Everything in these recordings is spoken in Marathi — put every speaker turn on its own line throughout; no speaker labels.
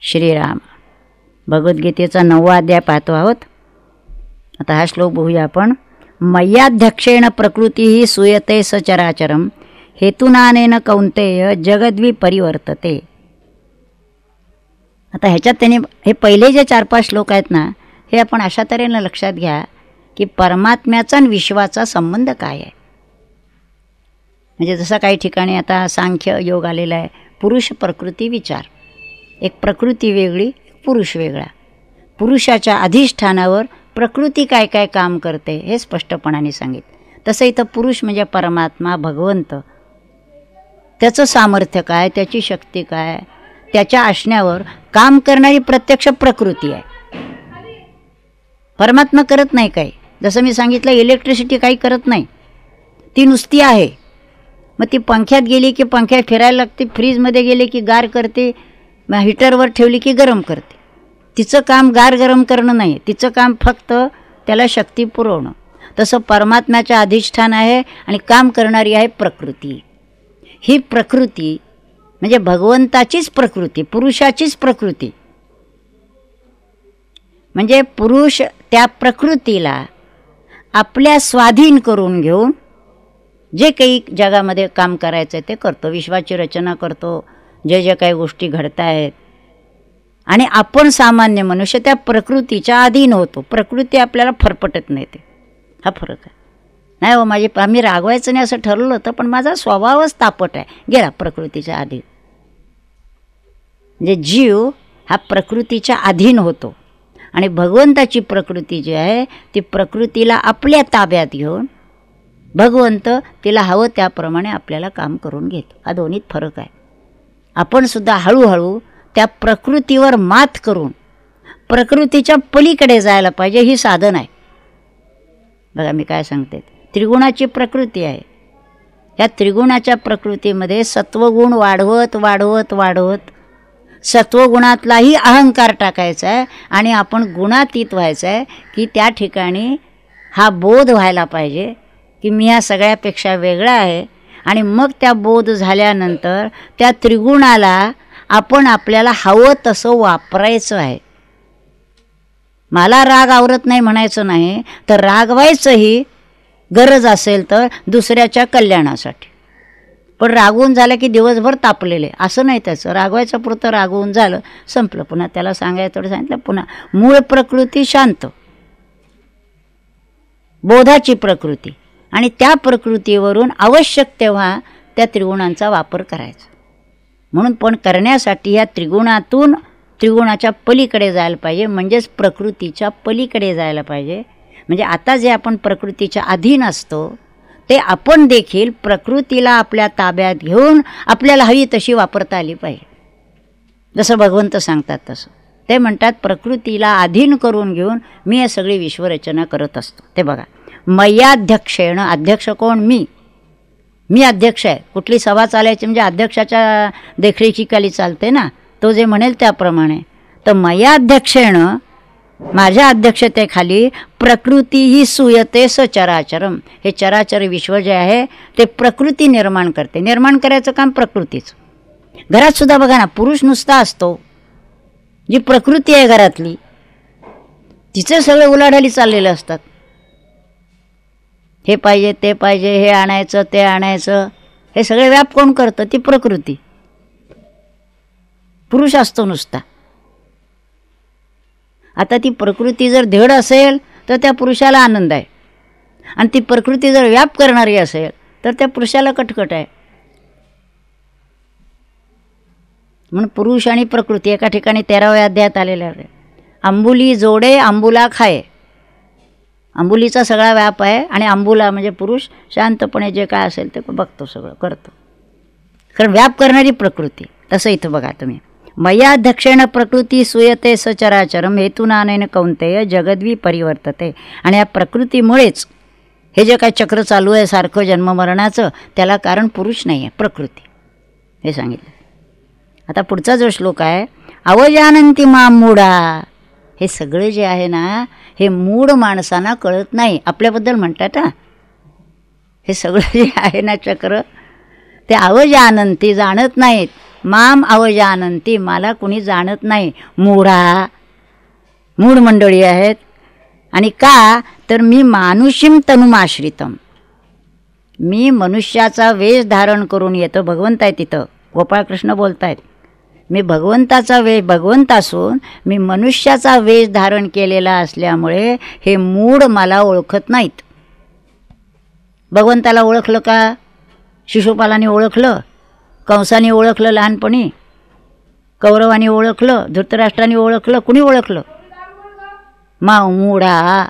श्रीराम. भगवद्गीतेचा 9वा अध्याय पाहतो आहोत. आता हा श्लोक बघूया आपण. मय्याध्यक्षेण प्रकृती सूयते सचराचरम हेतुनानेन कौंतेय जगद्वी परिवर्तते. आता ह्याच्यात त्यांनी हे पहिले जे 4-5 श्लोक आहेत ना, हे आपण अशा तऱ्हेनं लक्षात घ्या की परमात्म्याचा आणि विश्वाचा संबंध काय आहे. म्हणजे जसं काही ठिकाणी आता सांख्य योग आलेला आहे, पुरुष प्रकृती विचार. एक प्रकृती वेगळी, पुरुष वेगळा. पुरुषाच्या अधिष्ठानावर प्रकृती काय काय काम करते हे स्पष्टपणाने सांगितलं. तसं इथं पुरुष म्हणजे परमात्मा भगवंत, त्याचं सामर्थ्य काय, त्याची शक्ती काय, त्याच्या असण्यावर काम करणारी प्रत्यक्ष प्रकृती आहे. परमात्मा करत नाही काही. जसं मी सांगितलं, इलेक्ट्रिसिटी काही करत नाही, ती नुसती आहे. मग ती पंख्यात गेली की पंख्यात फिरायला लागते, फ्रीजमध्ये गेले की गार करते, मग हिटरवर ठेवली की गरम करते. तिचं काम गार गरम करणं नाही, तिचं काम फक्त त्याला शक्ती पुरवणं. तसं परमात्म्याचं अधिष्ठान आहे आणि काम करणारी आहे प्रकृती. ही प्रकृती म्हणजे भगवंताचीच प्रकृती, पुरुषाचीच प्रकृती. म्हणजे पुरुष त्या प्रकृतीला आपल्या स्वाधीन करून घेऊन जे काही जगामध्ये काम करायचं आहे ते करतो. विश्वाची रचना करतो, जे जे काही गोष्टी घडत आहेत. आणि आपण सामान्य मनुष्य त्या प्रकृतीच्या अधीन होतो. प्रकृती आपल्याला फरफटत नाही, ते हा फरक आहे. नाही हो, आम्ही रागवायचं नाही असं ठरवलं होतं, पण माझा स्वभावच तापट आहे, गेला प्रकृतीच्या अधीन. म्हणजे जीव हा प्रकृतीच्या अधीन होतो आणि भगवंताची प्रकृती जी आहे ती प्रकृतीला आपल्या ताब्यात घेऊन भगवंत तिला हवं त्याप्रमाणे आपल्याला काम करून घेतो. हा दोन्हीत फरक आहे. आपण सुद्धा हळूहळू त्या प्रकृतीवर मात करून प्रकृतीच्या पलीकडे जायला पाहिजे, ही साधन आहे. बघा मी काय सांगते, त्रिगुणाची प्रकृती आहे. या त्रिगुणाच्या प्रकृतीमध्ये सत्वगुण वाढवत वाढवत वाढवत सत्वगुणातलाही अहंकार टाकायचा आहे आणि आपण गुणातीत व्हायचं आहे. की त्या ठिकाणी हा बोध व्हायला पाहिजे की मी ह्या सगळ्यापेक्षा वेगळा आहे. आणि मग त्या बोध झाल्यानंतर त्या त्रिगुणाला आपण आपल्याला हवं तसं वापरायचं आहे. मला राग आवरत नाही म्हणायचं नाही, तर रागवायचंही गरज असेल तर दुसऱ्याच्या कल्याणासाठी. पण रागवून झालं की दिवसभर तापलेले असं नाही. त्याचं रागवायचं पुरतं रागवून झालं, संपलं. पुन्हा त्याला सांगायचं थोडं सांगितलं, पुन्हा मूळ प्रकृती शांत, बोधाची प्रकृती. आणि त्या प्रकृतीवरून आवश्यक तेव्हा त्या त्रिगुणांचा वापर करायचा. म्हणून पण करण्यासाठी या त्रिगुणातून त्रिगुणाच्या पलीकडे जायला पाहिजे, म्हणजेच प्रकृतीच्या पलीकडे जायला पाहिजे. म्हणजे आता जे आपण प्रकृतीच्या अधीन असतो ते आपण देखील प्रकृतीला आपल्या ताब्यात घेऊन आपल्याला हवी तशी वापरता आली पाहिजे. जसं भगवंत सांगतात तसं ते म्हणतात, प्रकृतीला अधीन करून घेऊन मी हे सगळी विश्वरचना करत असतो. ते बघा, मय्याध्यक्षेण, अध्यक्ष कोण? मी अध्यक्ष आहे. कुठली सभा चालायची म्हणजे अध्यक्षाच्या देखरेखीखाली चालते ना, तो जे म्हणेल त्याप्रमाणे. तर मय्याध्यक्षेण, माझ्या अध्यक्षतेखाली प्रकृती ही सूयते सचराचरम. हे चराचर विश्व जे आहे ते प्रकृती निर्माण करते. निर्माण करायचं काम प्रकृतीचं. घरात सुद्धा बघा ना, पुरुष नुसता असतो, जी प्रकृती आहे घरातली तिचे सगळे उलाढाली चाललेले असतात. हे पाहिजे, ते पाहिजे, हे आणायचं, ते आणायचं, हे सगळे व्याप कोण करतं? ती प्रकृती. पुरुष असतो नुसता. आता ती प्रकृती जर धीड असेल तर त्या पुरुषाला आनंद आहे, आणि ती प्रकृती जर व्याप करणारी असेल तर त्या पुरुषाला कटकट आहे. म्हणून पुरुष आणि प्रकृती एका ठिकाणी 13व्या अध्यायात आलेल्या आहे. अंबुली जोडे अंबुला खाये. अंबुलीचा सगळा व्याप आहे आणि अंबुला म्हणजे पुरुष शांतपणे जे काय असेल ते बघतो, सगळं करतो, कारण व्याप करणारी प्रकृती. तसं इथं बघा तुम्ही, मय्याध्यक्षेण प्रकृती सूयते सचराचरम हेतुनानेन कौंतेय जगद्वी परिवर्तते. आणि या प्रकृतीमुळेच हे जे काय चक्र चालू आहे सारखं जन्ममरणाचं, त्याला कारण पुरुष नाही आहे, प्रकृती. हे सांगितलं. आता पुढचा जो श्लोक आहे, अवजानंती मां मूढा. हे सगळं जे आहे ना हे मूढ माणसांना कळत नाही. आपल्याबद्दल म्हणतात हा, हे सगळं जे आहे ना चक्र ते अवजानंती, जाणत नाहीत. माम अवजानंती, मला कुणी जाणत नाही. मूढा, मूढ मंडळी आहेत. आणि का तर मी मानुषीम तनुमाश्रितम, मी मनुष्याचा वेश धारण करून येतो. भगवंत आहे तिथं, गोपाळकृष्ण बोलतायत. मी भगवंताचा वेश, भगवंत असून मी मनुष्याचा वेश धारण केलेला असल्यामुळे हे मूढ मला ओळखत नाहीत. भगवंताला ओळखलं का? शिशुपालाने ओळखलं, कंसाने ओळखलं लहानपणी, कौरवाने ओळखलं, धृतराष्ट्राने ओळखलं, कुणी ओळखलं? मूढा.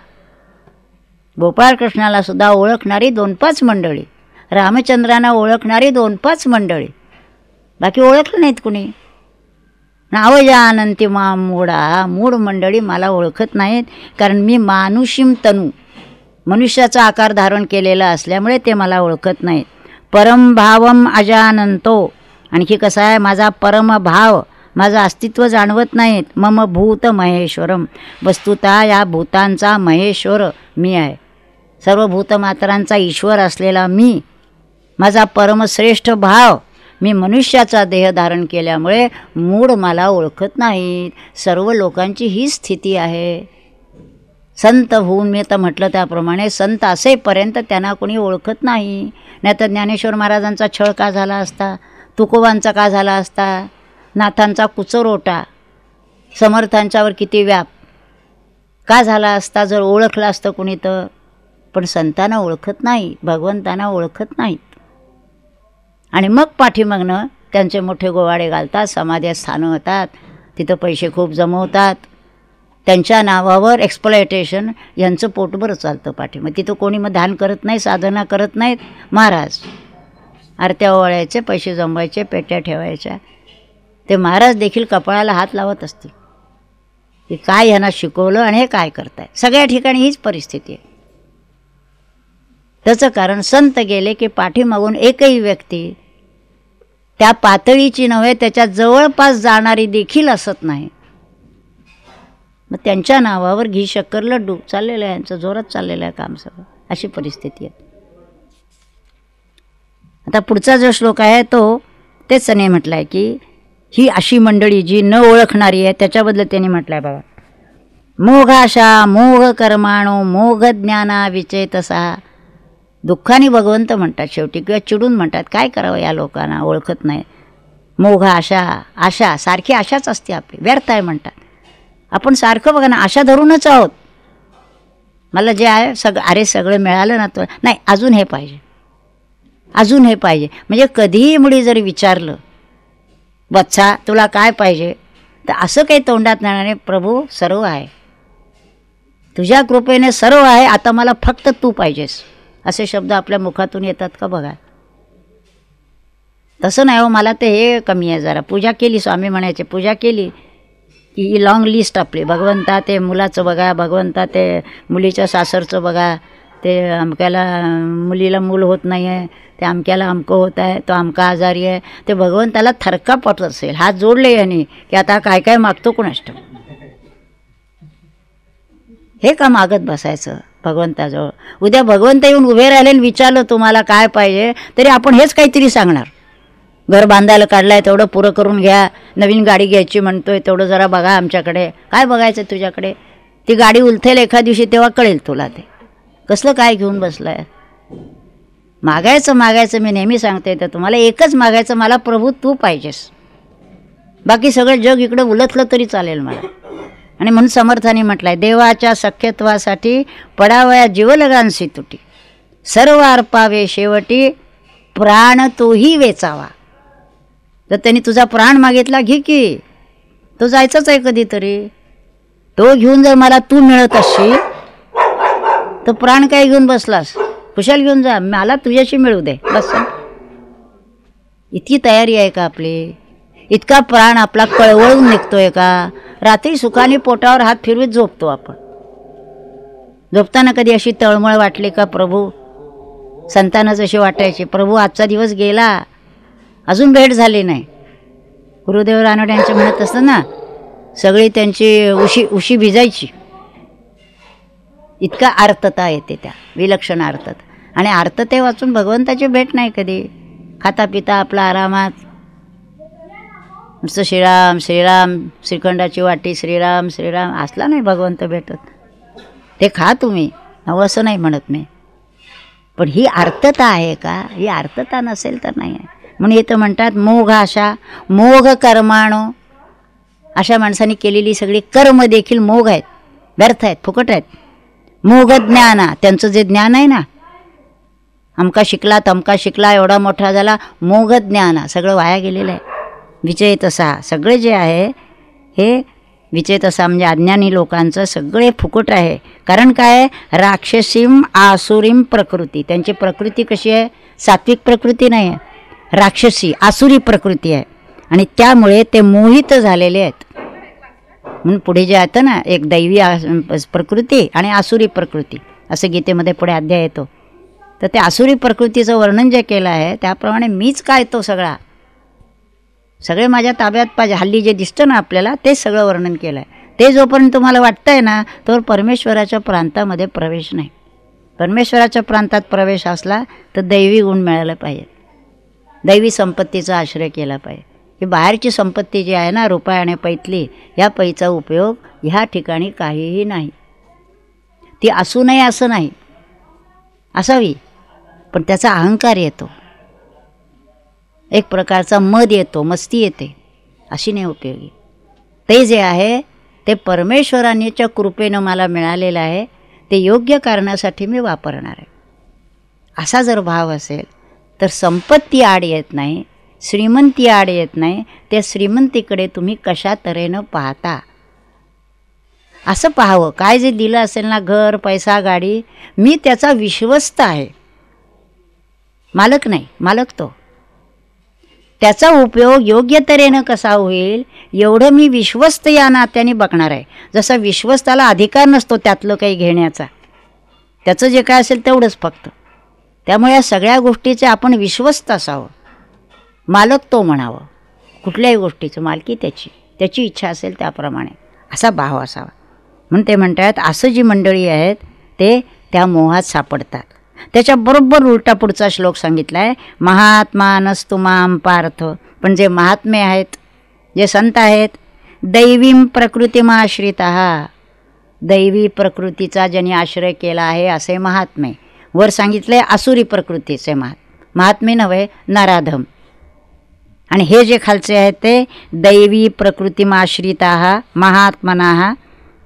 गोपाळकृष्णाला सुद्धा ओळखणारी 2-5 मंडळी, रामचंद्रांना ओळखणारी 2-5 मंडळी, बाकी ओळखलं नाहीत कुणी. नावजानंती माम मूढा, मूढ मंडळी मला ओळखत नाहीत, कारण मी मानुषीम तनू, मनुष्याचा आकार धारण केलेला असल्यामुळे ते मला ओळखत नाहीत. परमभावम अजानंतो, आणखी कसा आहे, माझा परमभाव, माझं अस्तित्व जाणवत नाहीत. मम भूत महेश्वरम, वस्तुतः या भूतांचा महेश्वर मी आहे. सर्व भूतमात्रांचा ईश्वर असलेला मी, माझा परमश्रेष्ठ भाव, मी मनुष्याचा देह धारण केल्यामुळे मूढ मला ओळखत नाहीत. सर्व लोकांची ही स्थिती आहे. संत होऊन मी तर म्हटलं त्याप्रमाणे संत असेपर्यंत त्यांना कोणी ओळखत नाही. नाही तर ज्ञानेश्वर महाराजांचा छळ का झाला असता, तुकोबांचा का झाला असता, नाथांचा कुचरोटा, समर्थांच्यावर किती व्याप का झाला असता जर ओळखलं असतं कुणी तर. पण संतांना ओळखत नाही, भगवंतांना ओळखत नाहीत. आणि मग पाठीमागनं त्यांचे मोठे गोवाडे घालतात, समाध्या स्थानं होतात, तिथं पैसे खूप जमवतात, त्यांच्या नावावर एक्सप्लॉयटेशन यांचं पोटभर चालतं पाठीमाग. तिथं कोणी मग ध्यान करत नाही, साधना करत नाहीत. महाराज आरत्या ओवाळायचे, पैसे जमवायचे, पेट्या ठेवायच्या. ते महाराज देखील कपाळाला हात लावत असतील की काय ह्यांना शिकवलं आणि हे काय करताय. सगळ्या ठिकाणी हीच परिस्थिती आहे. त्याचं कारण संत गेले की पाठीमागून एकही व्यक्ती त्या पातळीची नव्हे, त्याच्या जवळपास जाणारी देखील असत नाही. मग त्यांच्या नावावर घी शक्कर लड्डू चाललेलं आहे, यांचं जोरात चाललेलं आहे काम सगळं. अशी परिस्थिती आहे. आता पुढचा जो श्लोक आहे तो तेच त्याने म्हटलं आहे की ही अशी मंडळी जी न ओळखणारी आहे, त्याच्याबद्दल त्यांनी म्हटलं आहे बघा. मोघाशा मोघ कर्माणो मोघ ज्ञाना विचेतसा. दुःखाने भगवंत म्हणतात शेवटी, किंवा चिडून म्हणतात, काय करावं या लोकांना, ओळखत नाही. मोघ आशा, आशा सारखी आशाच असते आपली, व्यर्थ आहे म्हणतात. आपण सारखं बघा ना, आशा धरूनच आहोत. मला जे आहे अरे सगळं मिळालं ना, तो नाही, अजून हे पाहिजे, अजून हे पाहिजे. म्हणजे कधीही मुली जरी विचारलं, बच्चा तुला काय पाहिजे, तर असं काही तोंडात नाही, प्रभू सर्व आहे, तुझ्या कृपेने सर्व आहे, आता मला फक्त तू पाहिजेस, असे शब्द आपल्या मुखातून येतात का बघा. तसं नाही हो, मला ते हे कमी आहे जरा. पूजा केली, स्वामी म्हणायचे, पूजा केली की ही लॉंग लिस्ट आपली. भगवंता ते मुलाचं बघा, भगवंता ते मुलीच्या सासरचं बघा, ते अमक्याला मुलीला मूल होत नाही आहे, ते अमक्याला अमकं होत आहे, तो अमका आजारी आहे. ते भगवंताला थरका पडत असेल, हात जोडले यांनी की आता काय काय मागतो कुणास ठाऊक. हे का मागत बसायचं भगवंताजवळ. उद्या भगवंत येऊन उभे राहिले आणि विचारलं तुम्हाला काय पाहिजे, तरी आपण हेच काहीतरी सांगणार. घर बांधायला काढलाय तेवढं पुरं करून घ्या, नवीन गाडी घ्यायची म्हणतोय तेवढं जरा बघा आमच्याकडे. काय बघायचं तुझ्याकडे, ती गाडी उलथेल एका दिवशी तेव्हा कळेल तुला ते कसलं काय घेऊन बसलाय. मागायचं मागायचं मी नेहमी सांगते तर तुम्हाला एकच मागायचं, मला प्रभू तू पाहिजेस, बाकी सगळं जग इकडं उलथलं तरी चालेल मला. आणि म्हणून समर्थाने म्हटलंय, देवाच्या सख्यत्वासाठी पडावया जीवलगांसी तुटी, सर्व अर्पावे शेवटी प्राण तोही वेचावा. जर त्यांनी तुझा प्राण मागितला, घे की, तो जायचंच आहे कधीतरी. तो घेऊन जर मला तू मिळत असशील तर प्राण काय घेऊन बसलास, कुशाल घेऊन जा, मला तुझ्याशी मिळू दे बस. इतकी तयारी आहे का आपली, इतका प्राण आपला कळवळून निघतोय का. रात्री सुखाने पोटावर हात फिरवीत झोपतो आपण. झोपताना कधी अशी तळमळ वाटली का प्रभू, संतांना जशी वाटायची, प्रभू आजचा दिवस गेला, अजून भेट झाली नाही. गुरुदेव रानडे यांचे म्हणत असतं ना, सगळी त्यांची उशी भिजायची, इतका आर्तता येते, त्या विलक्षण आर्तता. आणि आर्तते वाचून भगवंताची भेट नाही कधी. खाता पिता आपला आरामात नुसतं श्रीराम श्रीराम, श्रीखंडाची वाटी श्रीराम श्रीराम असला नाही भगवंत भेटत. ते खा तुम्ही, हवं असं नाही म्हणत मी, पण ही आर्तता आहे का? ही आर्तता नसेल तर नाही आहे. म्हणून इथं म्हणतात मोघ आशा मोघ कर्माणो. अशा माणसांनी केलेली सगळी कर्म देखील मोघ आहेत, व्यर्थ आहेत, फुकट आहेत. मोघ ज्ञाना, त्यांचं जे ज्ञान आहे ना, अमका शिकला तमका शिकला एवढा मोठा झाला, मोघ ज्ञाना, सगळं वाया गेलेलं आहे. विजय तसा सगळे जे आहे हे विजय तसा म्हणजे अज्ञानी लोकांचं सगळे फुकट आहे. कारण काय? राक्षसीम आसुरीम प्रकृती. त्यांची प्रकृती कशी आहे? सात्विक प्रकृती नाही आहे, राक्षसी आसुरी प्रकृती आहे. आणि त्यामुळे ते मोहित झालेले आहेत. म्हणून पुढे जे येतं ना, एक दैवी प्रकृती आणि आसुरी प्रकृती असं गीतेमध्ये पुढे अध्याय येतो. तर त्या आसुरी प्रकृतीचं वर्णन जे केलं आहे त्याप्रमाणे मीच काय तो सगळे माझ्या ताब्यात पाहिजे. हल्ली जे दिसतं ना आपल्याला तेच सगळं वर्णन केलं आहे. ते जोपर्यंत तुम्हाला वाटतं आहे ना तोवर परमेश्वराच्या प्रांतामध्ये प्रवेश नाही. परमेश्वराच्या प्रांतात प्रवेश असला तर दैवी गुण मिळायला पाहिजे, दैवी संपत्तीचा आश्रय केला पाहिजे. ही बाहेरची संपत्ती जी आहे ना, रुपये आणि पैतली, या पैचा उपयोग ह्या ठिकाणी काहीही नाही. ती असू नये असं नाही, असावी, पण त्याचा अहंकार येतो, एक प्रकारचा मद येतो, मस्ती येते, अशी नाही उपयोगी. ते जे आहे ते परमेश्वराच्या कृपेनं मला मिळालेलं आहे, ते योग्य कारणासाठी मी वापरणार आहे. असा जर भाव असेल तर संपत्ती आड येत नाही, श्रीमंती आड येत नाही. त्या श्रीमंतीकडे तुम्ही कशा तऱ्हेनं पाहता असं पाहावं. काय जे दिलं असेल ना, घर पैसा गाडी, मी त्याचा विश्वस्त आहे, मालक नाही, मालक तो. त्याचा उपयोग योग्य तऱ्हेनं कसा होईल एवढं मी विश्वस्त या नात्याने बघणार आहे. जसा विश्वस्ताला अधिकार नसतो त्यातलं काही घेण्याचा, त्याचं जे काय असेल तेवढंच फक्त. त्यामुळे या सगळ्या गोष्टीचे आपण विश्वस्त असावं, मालक तो म्हणावं. कुठल्याही गोष्टीचं मालकी त्याची इच्छा असेल त्याप्रमाणे असा भाव असावा. म्हणून ते म्हणतात असं जी मंडळी आहेत ते त्या मोहात सापडतात. त्याच्याबरोबर उलटा पुढचा श्लोक सांगितला आहे, महात्मानस्तु मां पार्थ. पण जे महात्मे आहेत, जे संत आहेत, दैवीम प्रकृतिमाश्रितः, दैवी प्रकृतीचा ज्यांनी आश्रय केला आहे असे महात्मे. वर सांगितले आसुरी प्रकृतीचे महात्मे नव्हे, नराधम. आणि हे जे खालचे आहेत ते दैवी प्रकृतिमाश्रितः महात्मनाः,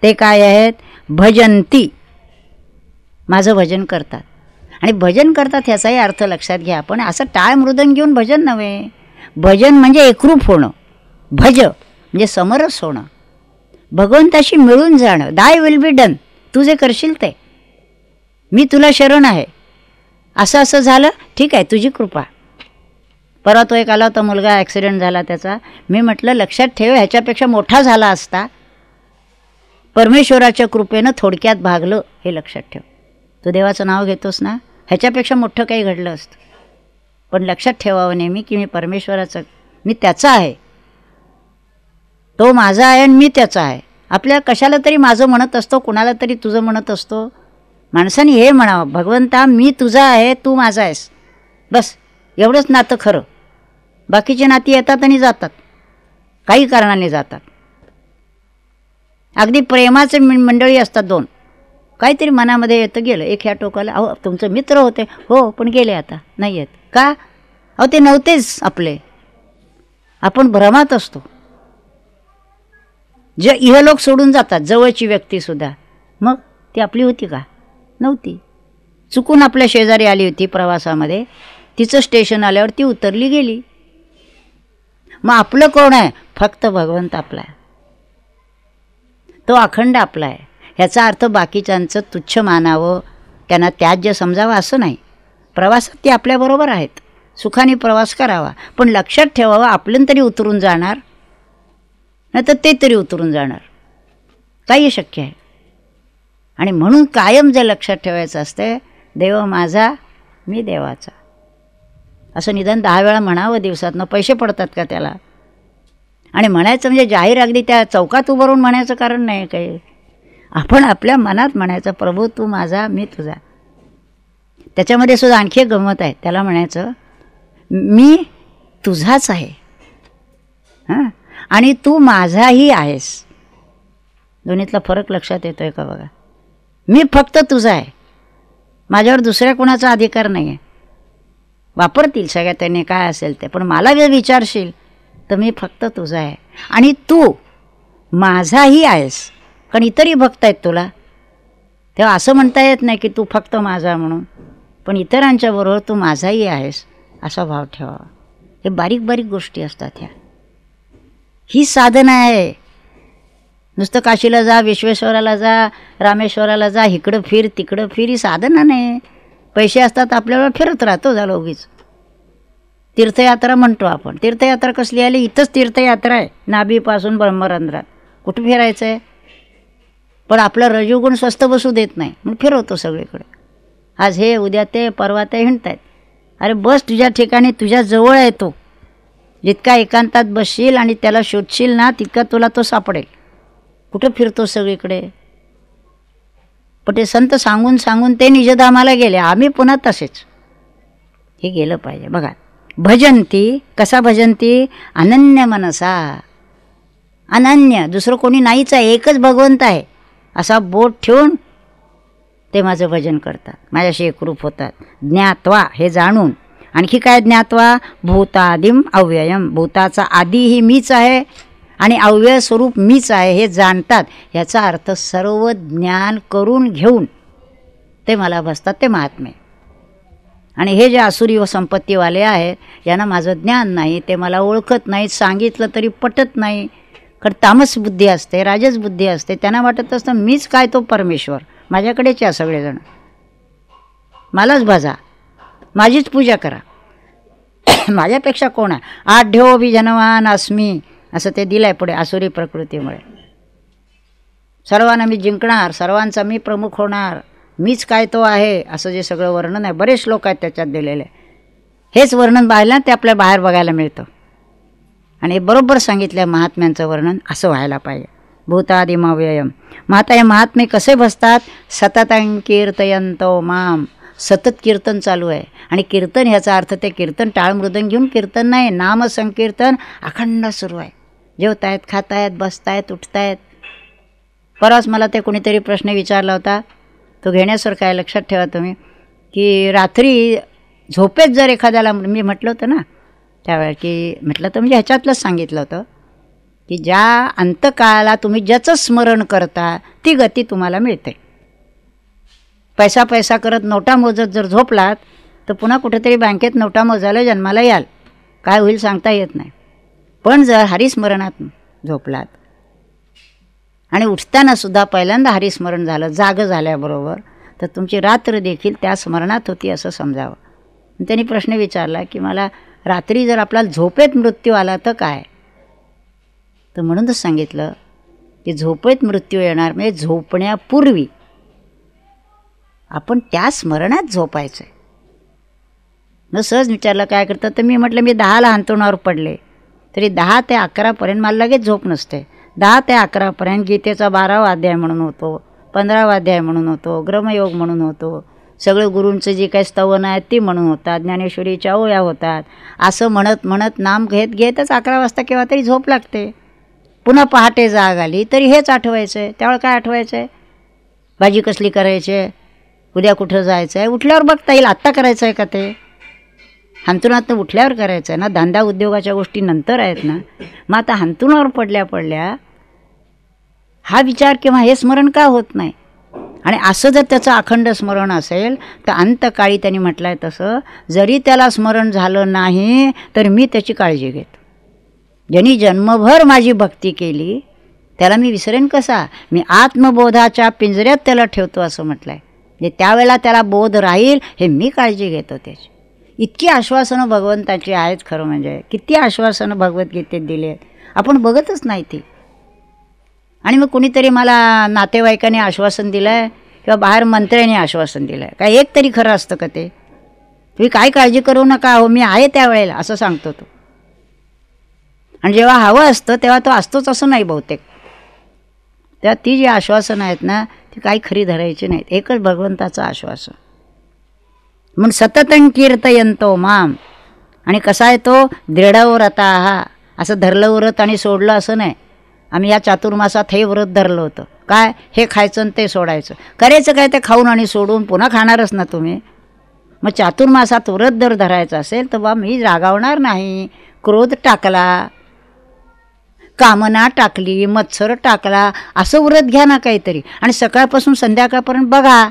ते काय आहेत? भजंती, माझं भजन करतात. आणि भजन करतात ह्याचाही अर्थ लक्षात घ्या. पण असं टाळ मृदंग घेऊन भजन नव्हे. भजन म्हणजे एकरूप होणं, भज म्हणजे समरस होणं, भगवंताशी मिळून जाणं. दाय विल बी डन, तू जे करशील ते, मी तुला शरण आहे. असं असं झालं, ठीक आहे, तुझी कृपा. परवा तो एक आला होता मुलगा, ॲक्सिडेंट झाला त्याचा. मी म्हटलं लक्षात ठेव, ह्याच्यापेक्षा मोठा झाला असता, परमेश्वराच्या कृपेनं थोडक्यात भागलं, हे लक्षात ठेव. तू देवाचं नाव घेतोस ना, ह्याच्यापेक्षा मोठं काही घडलं असतं. पण लक्षात ठेवावं नेहमी की मी परमेश्वराचं, मी त्याचा आहे, तो माझा आहे आणि मी त्याचा आहे. आपल्या कशाला तरी माझं म्हणत असतो, कुणाला तरी तुझं म्हणत असतो. माणसाने हे म्हणावं, भगवंता मी तुझा आहे, तू माझा आहेस, बस एवढंच नातं खरं. बाकीचे नाती येतात आणि जातात, काही कारणाने जातात. अगदी प्रेमाचे मंडळी असतात दोन, काहीतरी मनामध्ये येतं, गेलं. एक ह्या टोकाला, अहो तुमचे मित्र होते, हो पण गेले, आता नाही आहेत का? अहो ते नव्हतेच आपले, आपण भ्रमात असतो. जे इहलोक सोडून जातात, जवळची व्यक्तीसुद्धा, मग ती आपली होती का? नव्हती. चुकून आपल्या शेजारी आली होती प्रवासामध्ये, तिचं स्टेशन आल्यावर ती उतरली गेली. मग आपलं कोण आहे? फक्त भगवंत आपला आहे, तो अखंड आपला आहे. ह्याचा अर्थ बाकीच्यांचं तुच्छ मानावं, त्यांना त्याज्य समजावं असं नाही. प्रवासात ते आपल्याबरोबर आहेत, सुखाने प्रवास करावा, पण लक्षात ठेवावं आपलं तरी उतरून जाणार, नाही तर ते तरी उतरून जाणार, काही शक्य आहे. आणि म्हणून कायम जे लक्षात ठेवायचं असते, देव माझा मी देवाचा, असं निदान 10 वेळा म्हणावं दिवसातनं. पैसे पडतात का त्याला? आणि म्हणायचं म्हणजे जाहीर अगदी त्या चौकात उभं राहून म्हणायचं कारण नाही काही. आपण आपल्या मनात म्हणायचं, प्रभू तू माझा मी तुझा. त्याच्यामध्ये सुद्धा आणखी एक गंमत आहे. त्याला म्हणायचं मी तुझाच आहे, हां, आणि तू माझाही आहेस. दोन्हीतला फरक लक्षात येतोय का बघा. मी फक्त तुझा आहे, माझ्यावर दुसऱ्या कोणाचा अधिकार नाही आहे. वापरतील सगळ्या त्याने काय असेल ते, पण मला जर विचारशील तर मी फक्त तुझा आहे आणि तू माझाही आहेस. कारण इतरही भक्त आहेत तुला, तेव्हा असं म्हणता येत नाही की तू फक्त माझा म्हणून, पण इतरांच्या बरोबर तू माझाही आहेस असा भाव ठेवावा. हे बारीक बारीक गोष्टी असतात ह्या. ही साधना आहे. नुसतं काशीला जा, विश्वेश्वराला जा, रामेश्वराला जा, इकडं फिर तिकडं फिर, ही साधना नाही. पैसे असतात आपल्याला, फिरत राहतो झालं उगीच. तीर्थयात्रा म्हणतो आपण. तीर्थयात्रा कसली आली? इथंच तीर्थयात्रा आहे, नाभीपासून ब्रह्मरंध्रात. कुठं फिरायचं आहे? पण आपलं रजोगुण स्वस्थ बसू देत नाही म्हणून फिरवतो सगळीकडे. आज हे, उद्या ते, परवा ते हिंडतायत. अरे बस तुझ्या ठिकाणी, तुझ्या जवळ आहे तो. जितका एकांतात बसशील आणि त्याला शोधशील ना, तितका तुला तो सापडेल. कुठं फिरतो सगळीकडे? पण ते संत सांगून सांगून ते निजधामाला गेले, आम्ही पुन्हा तसेच. हे गेलं पाहिजे. बघा, भजंती, कसा भजंती? अनन्य मनसा. अनन्य, दुसरं कोणी नाहीच आहे, एकच भगवंत आहे असा बोट ठेवून ते माझं भजन करतात, माझ्याशी एकरूप होतात. ज्ञात्वा, हे जाणून. आणखी काय ज्ञात्वा? भूतादिम अव्ययम, भूताचा आदिही मीच आहे आणि अव्यय स्वरूप मीच आहे हे जाणतात. याचा अर्थ सर्व ज्ञान करून घेऊन ते मला बसतात, ते महात्मे. आणि हे जे आसुरी व संपत्तीवाले आहेत यांना माझं ज्ञान नाही, ते मला ओळखत नाहीत, सांगितलं तरी पटत नाही. कारण तामस बुद्धी असते, राजस बुद्धी असते. त्यांना वाटत असतं मीच काय तो परमेश्वर, माझ्याकडेच या सगळेजण, मलाच भजा, माझीच पूजा करा, माझ्यापेक्षा कोण आहे? आढ्योभिजनवान अस्मी असं ते दिलं आहे पुढे आसुरी प्रकृतीमुळे. सर्वांना मी जिंकणार, सर्वांचा मी प्रमुख होणार, मीच काय तो आहे असं जे सगळं वर्णन आहे, बरेच श्लोक आहेत त्याच्यात दिलेले. हेच वर्णन पाहिलं ते आपल्या बाहेर बघायला मिळतं. आणि हे बरोबर सांगितलं महात्म्यांचं वर्णन असं व्हायला पाहिजे. भूतादिमव्ययम. मग आता हे महात्मे कसे बसतात? सततं कीर्तयंतो माम. सतत कीर्तन चालू आहे. आणि कीर्तन ह्याचा अर्थ ते कीर्तन टाळ मृदंग घेऊन कीर्तन नाही, नामसंकीर्तन अखंड सुरू आहे. जेवतायत, खातायत, बसतायत, उठतायत. परवाच मला ते कोणीतरी प्रश्न विचारला होता, तो घेण्यासारखा आहे, लक्षात ठेवा तुम्ही, की रात्री झोपेत जर एखाद्याला, मी म्हटलं होतं ना त्यावेळेस, की म्हटलं तर म्हणजे ह्याच्यातलंच सांगितलं होतं की ज्या अंतकाळाला तुम्ही ज्याचं स्मरण करता ती गती तुम्हाला मिळते. पैसा पैसा करत नोटा मोजत जर झोपलात तर पुन्हा कुठेतरी बँकेत नोटा मोजायला जन्माला याल, काय होईल सांगता येत नाही. पण जर हरिस्मरणात झोपलात आणि उठताना सुद्धा पहिल्यांदा हरिस्मरण झालं जागं झाल्याबरोबर, तर तुमची रात्र देखील त्या स्मरणात होती असं समजावं. त्यांनी प्रश्न विचारला की मला रात्री जर आपल्याला झोपेत मृत्यू आला तर काय? तर म्हणूनच सांगितलं की झोपेत मृत्यू येणार म्हणजे झोपण्यापूर्वी आपण त्या स्मरणात झोपायचं आहे. न सहज विचारलं काय करतं, तर मी म्हटलं मी 10ला अंथरुणावर पडले तरी 10 ते 11पर्यंत मला लगेच झोप नसते. 10 ते 11पर्यंत गीतेचा 12वा अध्याय म्हणून होतो, 15वा अध्याय म्हणून होतो, ग्रमयोग म्हणून होतो, सगळं गुरूंचं जे काही स्तवन आहेत ती म्हणून होतात, ज्ञानेश्वरीच्या ओव्या होतात. असं म्हणत म्हणत नाम घेत घेतच 11 वाजता केव्हा तरी झोप लागते. पुन्हा पहाटे जाग आली तरी हेच आठवायचं आहे. त्यावेळेला काय आठवायचं आहे? भाजी कसली करायची आहे, उद्या कुठं जायचं आहे, उठल्यावर बघता येईल. आत्ता करायचं आहे का ते? हंतरुणात उठल्यावर करायचं आहे ना. धंदा उद्योगाच्या गोष्टी नंतर आहेत ना. मग आता हंतरुणावर पडल्या पडल्या हा विचार किंवा हे स्मरण का होत नाही? आणि असं जर त्याचं अखंड स्मरण असेल तर अंतकाळी त्यांनी म्हटलं आहे तसं, जरी त्याला स्मरण झालं नाही तर मी त्याची काळजी घेतो. ज्यांनी जन्मभर माझी भक्ती केली त्याला मी विसरेन कसा? मी आत्मबोधाच्या पिंजऱ्यात त्याला ठेवतो असं म्हटलं आहे. म्हणजे त्यावेळेला त्याला बोध राहील हे मी काळजी घेतो त्याची. इतकी आश्वासनं भगवंताची आहेत. खरं म्हणजे किती आश्वासनं भगवद्गीतेत दिली आहेत, आपण बघतच नाही ती. आणि मग कुणीतरी मला नातेवाईकांनी आश्वासन दिलं आहे किंवा बाहेर मंत्र्यांनी आश्वासन दिलं आहे, काय एक तरी खरं असतं का ते? तुम्ही काय काळजी करू नका, हो मी आहे त्यावेळेला असं सांगतो तो. आणि जेव्हा हवं असतं तेव्हा तो असतोच असं नाही बहुतेक. तेव्हा ती जी आश्वासनं आहेत ना ती काही खरी धरायची नाहीत. एकच भगवंताचं आश्वासन. म्हणून सततं कीर्तयंतो माम. आणि कसा आहे तो? दृढव्रताः. असं धरलं व्रत आणि सोडलं असं नाही. आम्ही या चातुर्मासात हे व्रत धरलं होतं. काय हे खायचं आणि ते सोडायचं. करायचं काय ते खाऊन आणि सोडून पुन्हा खाणारच ना तुम्ही. मग चातुर्मासात व्रत जर धरायचं असेल तर बा मी रागावणार नाही. क्रोध टाकला, कामना टाकली, मत्सर टाकला, असं व्रत घ्या ना काहीतरी. आणि सकाळपासून संध्याकाळपर्यंत बघा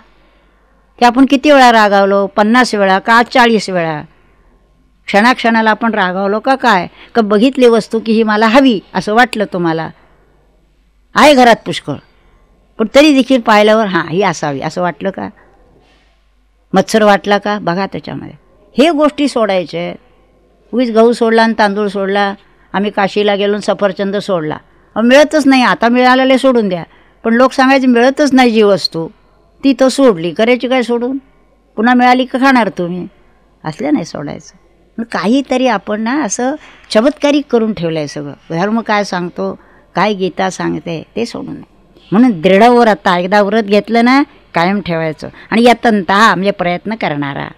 की आपण किती वेळा रागावलो. 50 वेळा का 40 वेळा. क्षणाक्षणाला आपण रागावलो का काय. का बघितली वस्तू की ही मला हवी असं वाटलं तुम्हाला. आहे घरात पुष्कळ, पण तरी देखील पाहिल्यावर हां ही असावी असं वाटलं का. मत्सर वाटला का बघा त्याच्यामध्ये. हे गोष्टी सोडायच्या आहेत. उगीच गहू सोडला आणि तांदूळ सोडला. आम्ही काशीला गेलो सफरचंद सोडला. मिळतच नाही. आता मिळालेले सोडून द्या. पण लोक सांगायचे मिळतच नाही जी वस्तू ती तर सोडली. करायची काय सोडून. पुन्हा मिळाली का खाणार तुम्ही. असलं नाही सोडायचं. पण काहीतरी आपण ना असं चमत्कारिक करून ठेवलं आहे सगळं. धर्म काय सांगतो, काय गीता सांगते ते सोडून नाही. म्हणून दृढ व्रत, एकदा व्रत घेतलं ना कायम ठेवायचं. आणि यतंतः म्हणजे प्रयत्न करणारा.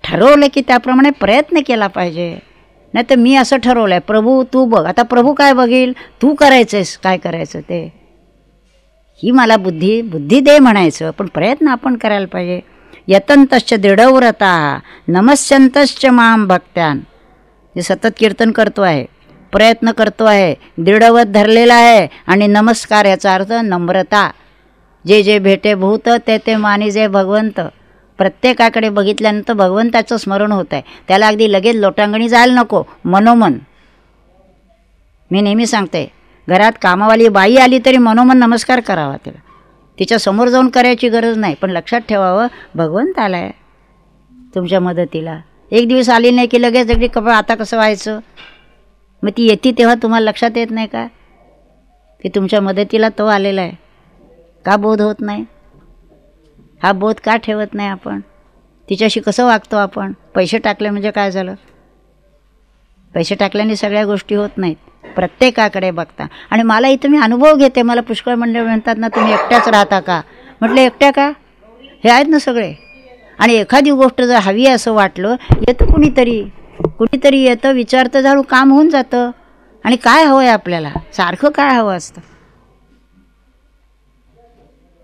ठरवलं की त्याप्रमाणे प्रयत्न केला पाहिजे. नाही तर मी असं ठरवलं आहे प्रभू तू बघ. आता प्रभू काय बघील, तू करायचंस काय करायचं ते. ही मला बुद्धी दे म्हणायचं, पण प्रयत्न आपण करायला पाहिजे. यतंतश्च दृढव्रता नमस्यंतश्च माम भक्त्यान. जे सतत कीर्तन करतो आहे, प्रयत्न करतो आहे, दृढवत धरलेला आहे. आणि नमस्कार याचा अर्थ नम्रता. जे जे भेटे भूत ते ते मानिजे भगवंत. प्रत्येकाकडे बघितल्यानंतर भगवंताचं स्मरण होत आहे. त्याला अगदी लगेच लोटांगणी जायला नको. मनोमन. मी नेहमी सांगते घरात कामावाली बाई आली तरी मनोमन नमस्कार करावा तिला. तिच्या समोर जाऊन करायची गरज नाही. पण लक्षात ठेवावं भगवंत आला आहे तुमच्या मदतीला. एक दिवस आली नाही की लगेच अगदी कपडा आता कसं व्हायचं. मग ती येते तेव्हा तुम्हाला लक्षात येत नाही का की तुमच्या मदतीला तो आलेला आहे. का बोध होत नाही. हा बोध का ठेवत नाही आपण. तिच्याशी कसं वागतो आपण. पैसे टाकले म्हणजे काय झालं. पैसे टाकल्याने सगळ्या गोष्टी होत नाहीत. प्रत्येकाकडे बघता. आणि मला इथं मी अनुभव घेते. मला पुष्कळ मंडळ म्हणतात ना तुम्ही एकट्याच राहता का. म्हटलं एकट्या का, हे आहेत ना सगळे. आणि एखादी गोष्ट जर हवी असं वाटलं येतं कुणीतरी येतं, विचारतं, झालं काम होऊन जातं. आणि काय हवं आहे आपल्याला, सारखं काय हवं असतं.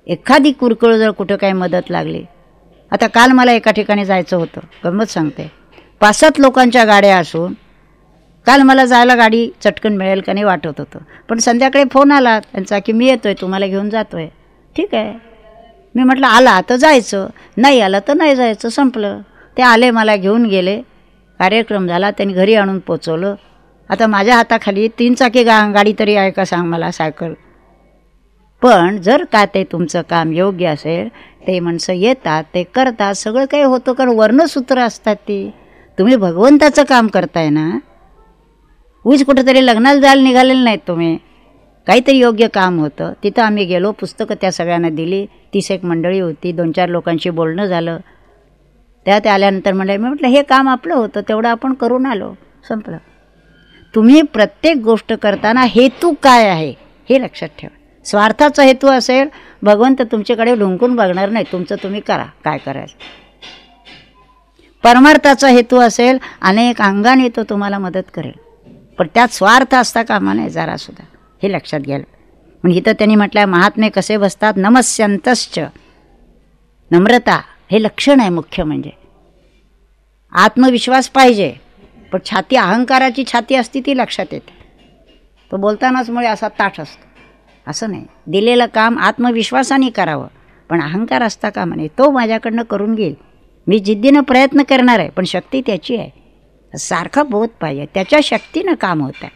एखादी कुरकुळ जर कुठं काही मदत लागली. आता काल मला एका ठिकाणी जायचं होतं. गंमत सांगते. 5-7 लोकांच्या गाड्या असून काल मला जायला गाडी चटकन मिळेल का नाही वाटत होतं. पण संध्याकाळी फोन आला त्यांचा की मी येतो आहे तुम्हाला घेऊन जातो आहे. ठीक आहे. मी म्हटलं आला तर जायचं, नाही आला तर नाही जायचं, संपलं. ते आले मला घेऊन गेले. कार्यक्रम झाला. त्यांनी घरी आणून पोचवलं. आता माझ्या हाताखाली 3 चाकी गाडी तरी आहे का सांग मला, सायकल. पण जर का ते तुमचं काम योग्य असेल ते माणसं येतात, ते करतात, सगळं काही होतं. कारण वर्णसूत्र असतात ती. तुम्ही भगवंताचं काम करताय ना. उच कुठेतरी लग्नाला जायला निघालेलं नाहीत तुम्ही. काहीतरी योग्य काम होतं. तिथं आम्ही गेलो. पुस्तकं त्या सगळ्यांना दिली. 30 मंडळी होती. 2-4 लोकांशी बोलणं झालं. त्यात आल्यानंतर मी म्हटलं हे काम आपलं होतं तेवढं आपण करून आलो, संपलं. तुम्ही प्रत्येक गोष्ट करताना हेतू काय आहे हे लक्षात ठेवा. स्वार्थाचा हेतू असेल भगवंत तुमच्याकडे ढुंकून बघणार नाही. तुमचं तुम्ही करा काय करायचं. परमार्थाचा हेतू असेल अनेक अंगाने तो तुम्हाला मदत करेल. पण त्यात स्वार्थ असता कामा नये जरासुद्धा. हे लक्षात घ्याल. म्हणजे इथं त्यांनी म्हटलं महात्मे कसे बसतात. नमस्यंतश्च. नम्रता हे लक्षण आहे मुख्य. म्हणजे आत्मविश्वास पाहिजे. पण छाती अहंकाराची छाती असती ती लक्षात येते. तो बोलतानाच मुळे असा ताठ असतो. असं नाही. दिलेलं काम आत्मविश्वासाने करावं. पण अहंकार असता कामा नये. तो माझ्याकडनं करून घेईल. मी जिद्दीनं प्रयत्न करणार आहे पण शक्ती त्याची आहे. सारखा बोध पाहिजे. त्याच्या शक्तीनं काम होत आहे.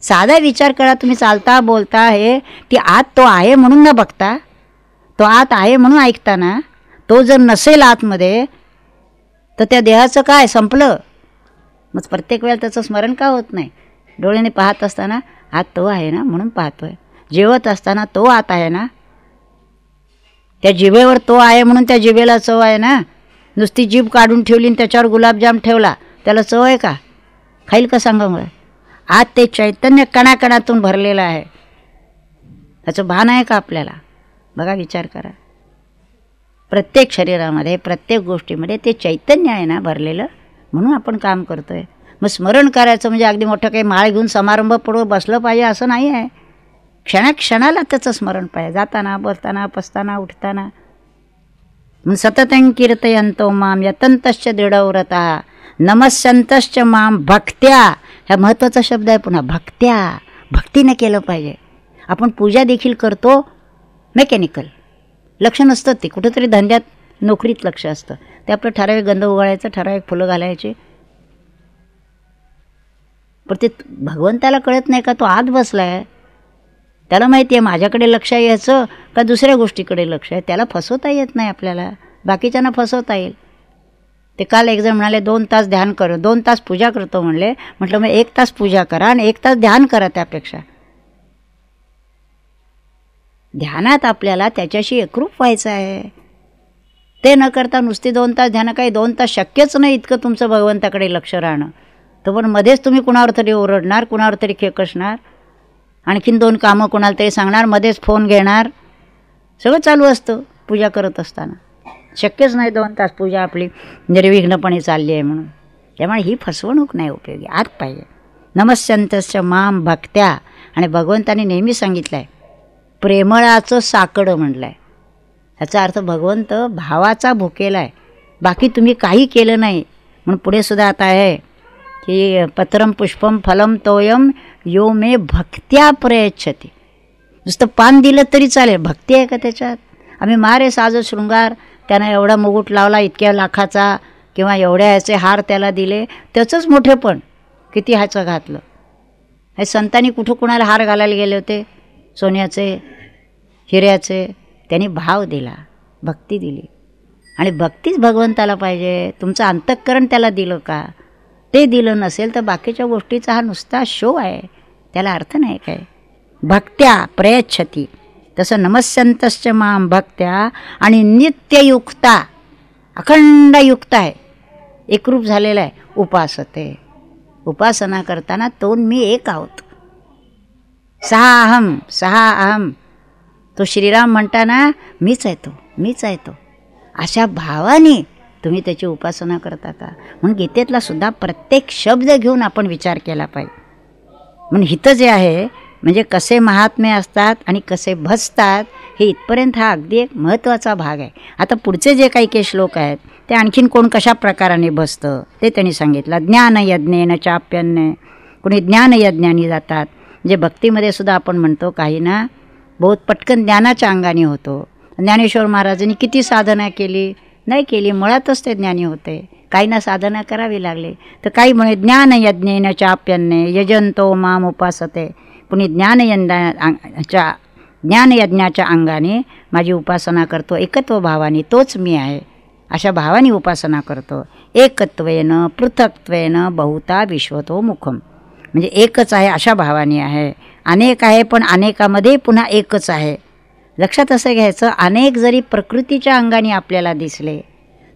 साधा विचार करा. तुम्ही चालता बोलता हे ती आत तो आहे म्हणून न बघता, तो आत आहे म्हणून ऐकता ना. तो जर नसेल आतमध्ये तर त्या देहाचं काय संपलं. मग प्रत्येक वेळेला त्याचं स्मरण का होत नाही. डोळ्याने पाहत असताना आत तो आहे ना म्हणून पाहतो आहे. जेवत असताना तो आत आहे ना. त्या जिभेवर तो आहे म्हणून त्या जिभेला चव आहे ना. नुसती जीभ काढून ठेवली आणि त्याच्यावर गुलाबजाम ठेवला त्याला चव आहे का. खाईल का सांगा मला. आत ते चैतन्य कणाकणातून भरलेलं आहे. त्याचं भान आहे का आपल्याला. बघा विचार करा. प्रत्येक शरीरामध्ये प्रत्येक गोष्टीमध्ये ते चैतन्य आहे ना भरलेलं. म्हणून आपण काम करतो आहे. मग स्मरण करायचं म्हणजे अगदी मोठं काही माळ घेऊन समारंभ पडून बसलं पाहिजे असं नाही आहे. क्षणाक्षणाला त्याचं स्मरण पाहिजे, जाताना बसताना पसताना उठताना. सततं कीर्तयन्तो माम यतन्तश्च दृढव्रतः नमस्यन्तश्च माम भक्त्या. ह्या महत्त्वाचा शब्द आहे पुन्हा, भक्त्या. भक्तीने केलं पाहिजे. आपण पूजा देखील करतो मेकॅनिकल, लक्ष नसतं ते, कुठंतरी धंद्यात नोकरीत लक्ष असतं. ते आपलं ठराविक गंध उगाळायचं, ठराविक फुलं घालायचे, पण ते भगवंताला कळत नाही का तो आत बसला आहे. त्याला माहिती आहे माझ्याकडे लक्ष यायचं का दुसऱ्या गोष्टीकडे लक्ष आहे. त्याला फसवता येत नाही आपल्याला, बाकीच्यांना फसवता येईल. ते काल एक जण म्हणाले 2 तास ध्यान कर, 2 तास पूजा करतो म्हणले. म्हटलं मग 1 तास पूजा करा आणि 1 तास ध्यान करा. त्यापेक्षा ध्यानात आपल्याला त्याच्याशी एकरूप व्हायचं आहे. ते न करता नुसती 2 तास ध्यान, काही 2 तास शक्यच नाही इतकं तुमचं भगवंताकडे लक्ष राहणं. तर पण मध्येच तुम्ही कुणावर तरी ओरडणार, कुणावर तरी खेकसणार, आणखीन 2 कामं कोणाला तरी सांगणार, मध्येच फोन घेणार, सगळं चालू असतं पूजा करत असताना. शक्यच नाही 2 तास पूजा आपली निर्विघ्नपणे चालली आहे म्हणून. त्यामुळे ही फसवणूक नाही उपयोगी. आत पाहिजे नमस्यन्तश्च माम भक्त्या. आणि भगवंताने नेहमी सांगितलं आहे प्रेमळाचं साकडं म्हटलं आहे. ह्याचा अर्थ भगवंत भावाचा भुकेला आहे, बाकी तुम्ही काही केलं नाही. म्हणून पुढे सुद्धा आता आहे की पत्रम पुष्पम फलम तोयम यो मे भक्त्या प्रयच्छति. नुसतं पान दिलं तरी चालेल, भक्ती आहे का त्याच्यात? आम्ही मारे साज शृंगार, त्यानं एवढा मुकुट लावला इतक्या लाखाचा, किंवा एवढ्या ह्याचे हार त्याला दिले, त्याचंच मोठेपण किती ह्याचं घातलं. हे संतांनी कुठं कुणाला हार घालायला गेले होते, सोन्याचे हिऱ्याचे. त्यांनी भाव दिला, भक्ती दिली. आणि भक्तीच भगवंताला पाहिजे. तुमचं अंतःकरण त्याला दिलं का? ते दिलं नसेल तर बाकीच्या गोष्टीचा हा नुसता शो आहे, त्याला अर्थ नाही काय. भक्त्या प्रयच्छति. तसं नमस्यन्तश्च माम भक्त्या. आणि नित्ययुक्ता, अखंड युक्त आहे, एकरूप झालेला आहे. उपासते. उपासना करताना तो मी एक आहोत. सहा अहम. तो श्रीराम म्हणताना मीच आहे तो, मीच आहे तो. अशा भावाने तुम्ही त्याची उपासना करता का? म्हणून गीतेतला सुद्धा प्रत्येक शब्द घेऊन आपण विचार केला पाहिजे. म्हणून हितं जे आहे म्हणजे कसे महात्मे असतात आणि कसे भजतात, हे इथपर्यंत हा अगदी एक महत्त्वाचा भाग आहे. आता पुढचे जे काही श्लोक आहेत ते आणखीन कोण कशा प्रकाराने भजतं ते त्यांनी सांगितलं. ज्ञानयज्ञेन चाप्यन्ने. कोणी ज्ञानयज्ञानी जातात. म्हणजे भक्तीमध्ये सुद्धा आपण म्हणतो काही ना बहुत पटकन ज्ञानाच्या अंगाने होतो. ज्ञानेश्वर महाराजांनी किती साधना केली? नाही केली, मुळातच ते ज्ञानी होते. काहींना साधना करावी लागली. तर काही म्हणे ज्ञानयज्ञेन चाप्यन्ने यजंतो माम उपासते. कुणी ज्ञानयज्ञाच्या अंगाने माझी उपासना करतो, एकत्व भावाने, तोच मी आहे अशा भावाने उपासना करतो. एकत्वेन पृथक्त्वेन बहुता विश्वतो मुखम. म्हणजे एकच आहे अशा भावाने आहे. अनेक आहे पण अनेकामध्ये पुन्हा एकच आहे. लक्षात असं घ्यायचं, अनेक जरी प्रकृतीच्या अंगाने आपल्याला दिसले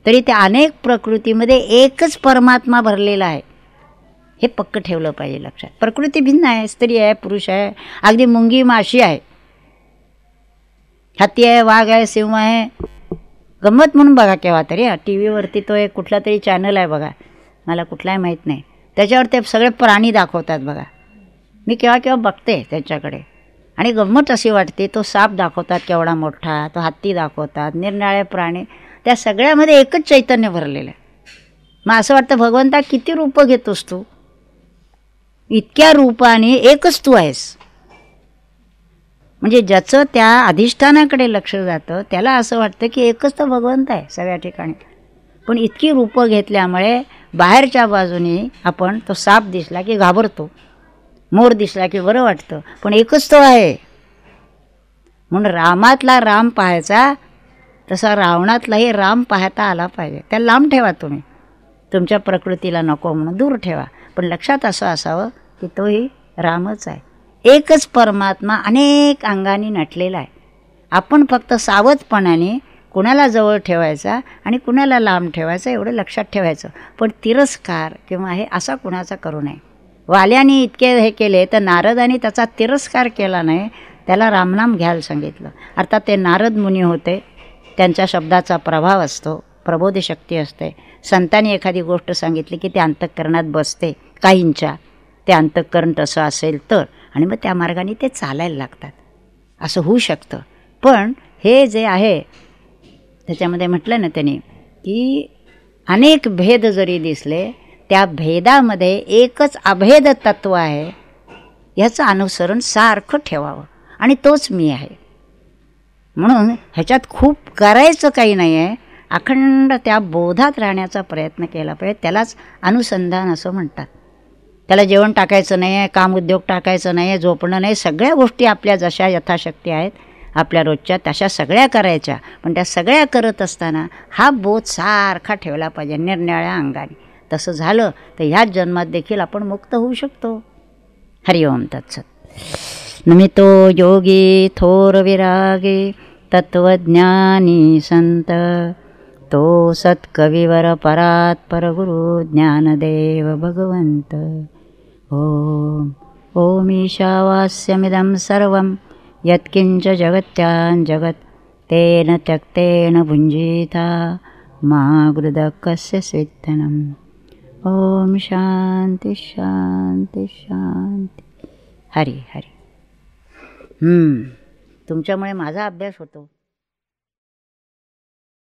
तरी त्या अनेक प्रकृतीमध्ये एकच परमात्मा भरलेला आहे, हे पक्क ठेवलं पाहिजे लक्षात. प्रकृती भिन्न आहे, स्त्री आहे, पुरुष आहे, अगदी मुंगी माशी आहे, हत्ती आहे, वाघ आहे, सिंह आहे. गंमत म्हणून बघा केव्हा तरी टी व्हीवरती तो एक कुठला तरी चॅनल आहे बघा, मला कुठलाही माहीत नाही, त्याच्यावर ते सगळे प्राणी दाखवतात बघा. मी केव्हा केव्हा बघते त्याच्याकडे आणि गंमत अशी वाटते. तो साप दाखवतात केवढा मोठा, तो हत्ती दाखवतात, निरनिराळे प्राणी, त्या सगळ्यामध्ये एकच चैतन्य भरलेलं आहे. मग असं वाटतं भगवंता किती रूपं घेतोस तू? इतक्या रूपाने एकच तू आहेस. म्हणजे ज्याचं त्या अधिष्ठानाकडे लक्ष जातं त्याला असं वाटतं की एकच तर भगवंत आहे सगळ्या ठिकाणी. पण इतकी रूपं घेतल्यामुळे बाहेरच्या बाजूने आपण तो साप दिसला की घाबरतो, मोर दिसला की बरं वाटतं, पण एकच तो आहे. म्हणून रामातला राम पाहायचा तसा रावणातलाही राम पाहता आला पाहिजे. त्याला लांब ठेवा तुम्ही, तुमच्या प्रकृतीला नको म्हणून दूर ठेवा, पण लक्षात असं असावं की तोही रामच आहे. एकच परमात्मा अनेक अंगांनी नटलेला आहे. आपण फक्त सावधपणाने कुणाला जवळ ठेवायचा आणि कुणाला लांब ठेवायचा एवढं लक्षात ठेवायचं. पण तिरस्कार किंवा हे असा कुणाचा करू नये. वाल्याने इतके हे केले तर नारदाने त्याचा तिरस्कार केला नाही, त्याला रामनाम घ्यायला सांगितलं. अर्थात ते नारद मुनी होते, त्यांच्या शब्दाचा प्रभाव असतो, प्रबोधशक्ती असते. संतांनी एखादी गोष्ट सांगितली की ते अंतःकरणात बसते, काहींच्या ते अंतःकरण तसं असेल तर, आणि मग त्या मार्गाने ते चालायला लागतात, असं होऊ शकतं. पण हे जे आहे त्याच्यामध्ये म्हटलं ना त्यांनी की अनेक भेद जरी दिसले, त्या भेदामध्ये एकच अभेद तत्व आहे, ह्याचं अनुसरण सारखं ठेवावं, आणि तोच मी आहे. म्हणून ह्याच्यात खूप करायचं काही नाही आहे, अखंड त्या बोधात राहण्याचा प्रयत्न केला पाहिजे. त्यालाच अनुसंधान असं म्हणतात. त्याला जेवण टाकायचं नाही आहे, कामउद्योग टाकायचं नाही आहे, झोपणं नाही, सगळ्या गोष्टी आपल्या जशा यथाशक्ती आहेत आपल्या रोजच्या तशा सगळ्या करायच्या. पण त्या सगळ्या करत असताना हा बोध सारखा ठेवला पाहिजे निरनिराळ्या अंगाने. तसं झालं तर ह्याच जन्मात देखील आपण मुक्त होऊ शकतो. हरिओम तत्सत. नमितो योगी थोर विरागी तत्वज्ञानी संत, तो सत्कविवर परात परगुरु ज्ञानदेव भगवंत. ओम ओम ईशावास्यमिदं सर्वं यत्किंच जगत्यां जगत्, तेन त्यक्तेन भुञ्जीता मा गृदकस्य स्वित्तनम्. ओम शांती शांती शांती. हरी हरी. तुमच्यामुळे माझा अभ्यास होतो.